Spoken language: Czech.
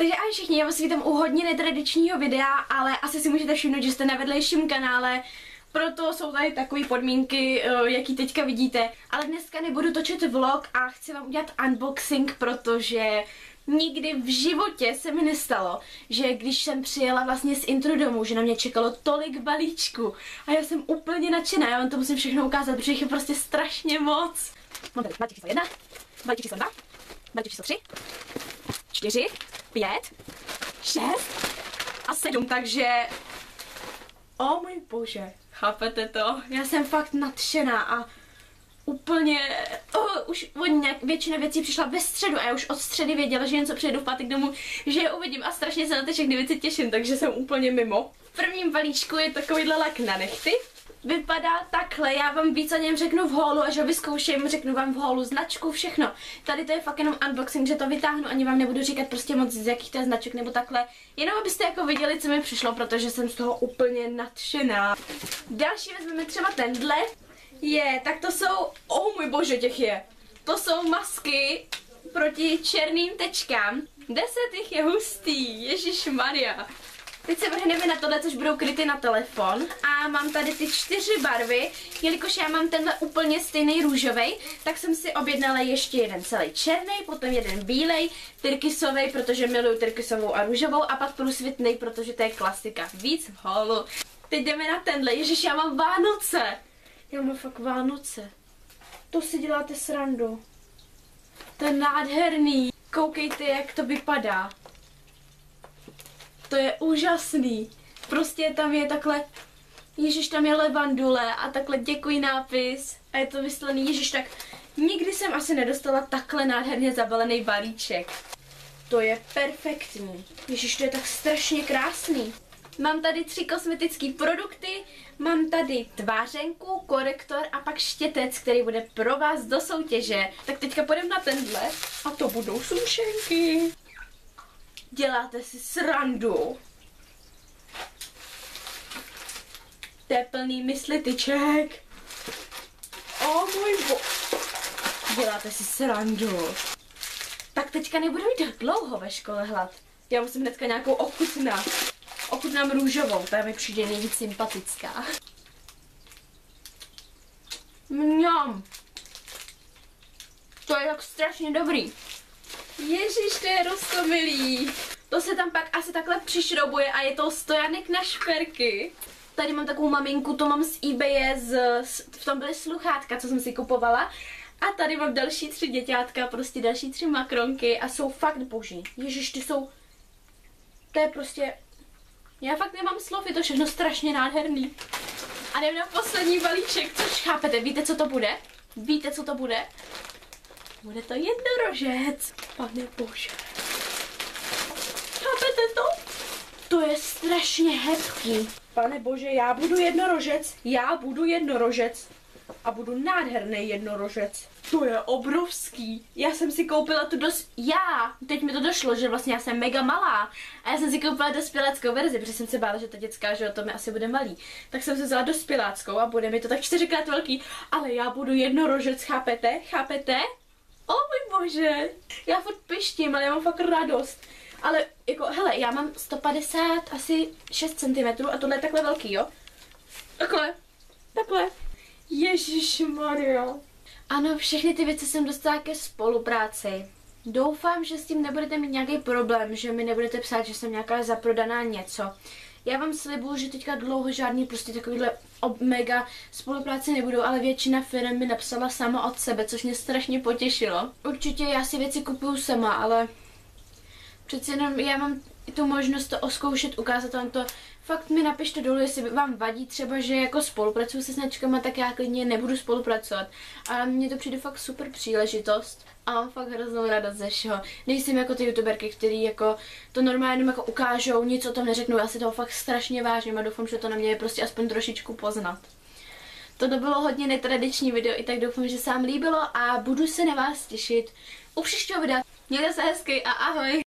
Takže ahoj všichni, já vás vítám u hodně netradičního videa, ale asi si můžete všimnout, že jste na vedlejším kanále, proto jsou tady takové podmínky, jaký teďka vidíte. Ale dneska nebudu točit vlog a chci vám udělat unboxing, protože nikdy v životě se mi nestalo, že když jsem přijela vlastně z intro domů, že na mě čekalo tolik balíčků a já jsem úplně nadšená, já vám to musím všechno ukázat, protože jich je prostě strašně moc. Mám tady balíček číslo 1, balíček číslo 2, balíček číslo 3, 4, 5, 6 a 7, takže o můj bože, chápete to? Já jsem fakt nadšená a úplně, už většina věcí přišla ve středu a já už od středy věděla, že jen co přijedu v pátek domů, že je uvidím a strašně se na ty všechny věci těším, takže jsem úplně mimo. V prvním balíčku je takovýhle lak na nechty. Vypadá takhle, já vám víc o něm řeknu v haulu, až ho vyzkouším, řeknu vám v haulu značku, všechno. Tady to je fakt jenom unboxing, že to vytáhnu, ani vám nebudu říkat prostě moc z jakých to je značek nebo takhle. Jenom abyste jako viděli, co mi přišlo, protože jsem z toho úplně nadšená. Další vezmeme třeba tenhle. Tak to jsou, můj bože, těch je. To jsou masky proti černým tečkám. 10 jich je hustý, ježišmarja. Teď se vrhneme na tohle, což budou kryty na telefon. A mám tady ty 4 barvy. Jelikož já mám tenhle úplně stejný růžový, tak jsem si objednala ještě jeden celý černý, potom jeden bílej, tyrkysový, protože miluju tyrkysovou a růžovou, a pak průsvitný, protože to je klasika. Víc v haulu. Teď jdeme na tenhle. Ježiš, já mám Vánoce. Já mám fakt Vánoce. To si děláte srandu. To je nádherný. Koukejte, jak to vypadá. To je úžasný. Prostě tam je takhle, ježiš, tam je levandule a takhle děkuji nápis a je to vyslený, ježiš, tak nikdy jsem asi nedostala takhle nádherně zabalený balíček. To je perfektní. Ježiš, to je tak strašně krásný. Mám tady 3 kosmetické produkty, mám tady tvářenku, korektor a pak štětec, který bude pro vás do soutěže. Tak teďka půjdeme na tenhle a to budou sušenky. Děláte si srandu. To je plný myslityček. Můj Děláte si srandu. Tak teďka nebudu mít dlouho ve škole hlad. Já musím hnedka nějakou ochutnat. Ochutnám růžovou, ta mi přijde nejvíc sympatická. Mňam. To je tak strašně dobrý. Ježiš, to je roztomilý. To se tam pak asi takhle přišroubuje a je to stojanek na šperky. Tady mám takovou maminku, to mám z eBaye, v tom byly sluchátka, co jsem si kupovala. A tady mám další 3 děťátka, prostě další 3 makronky a jsou fakt boží. Ježiš, ty jsou, to je prostě, já fakt nemám slov, je to všechno strašně nádherný. A jdem na poslední balíček, což chápete, víte, co to bude? Víte, co to bude? Bude to jednorožec. Pane bože. Chápete to? To je strašně hebký. Pane bože, já budu jednorožec. Já budu jednorožec. A budu nádherný jednorožec. To je obrovský. Já jsem si koupila tu teď mi to došlo, že vlastně já jsem mega malá. A já jsem si koupila dospěláckou verzi, protože jsem se bála, že ta dětská, že to mi asi bude malý. Tak jsem se vzala dospěláckou a bude mi to tak 4krát velký. Ale já budu jednorožec, chápete? Chápete? O můj bože, já furt pištím, ale já mám fakt radost. Ale jako, hele, já mám 150 asi 6 cm a tohle je takhle velký, jo? Takhle. Ježišmarja. Ano, všechny ty věci jsem dostala ke spolupráci. Doufám, že s tím nebudete mít nějaký problém, že mi nebudete psát, že jsem nějaká zaprodaná něco. Já vám slibuju, že teďka dlouho žádný prostě takovýhle mega spolupráce nebudou, ale většina firm mi napsala sama od sebe, což mě strašně potěšilo. Určitě já si věci kupuju sama, ale přeci jenom já mám tu možnost to oskoušet, ukázat vám to. Fakt mi napište dolů, jestli vám vadí třeba, že jako spolupracuju se značkama, tak já klidně nebudu spolupracovat. Ale mně to přijde fakt super příležitost a mám fakt hroznou radost ze všeho. Nejsem jako ty youtuberky, který jako to normálně jenom jako ukážou, nic o tom neřeknou, já si toho fakt strašně vážím a doufám, že to na mě je prostě aspoň trošičku poznat. To bylo hodně netradiční video, i tak doufám, že se vám líbilo a budu se na vás těšit u příštího videa. Mějte se hezky a ahoj!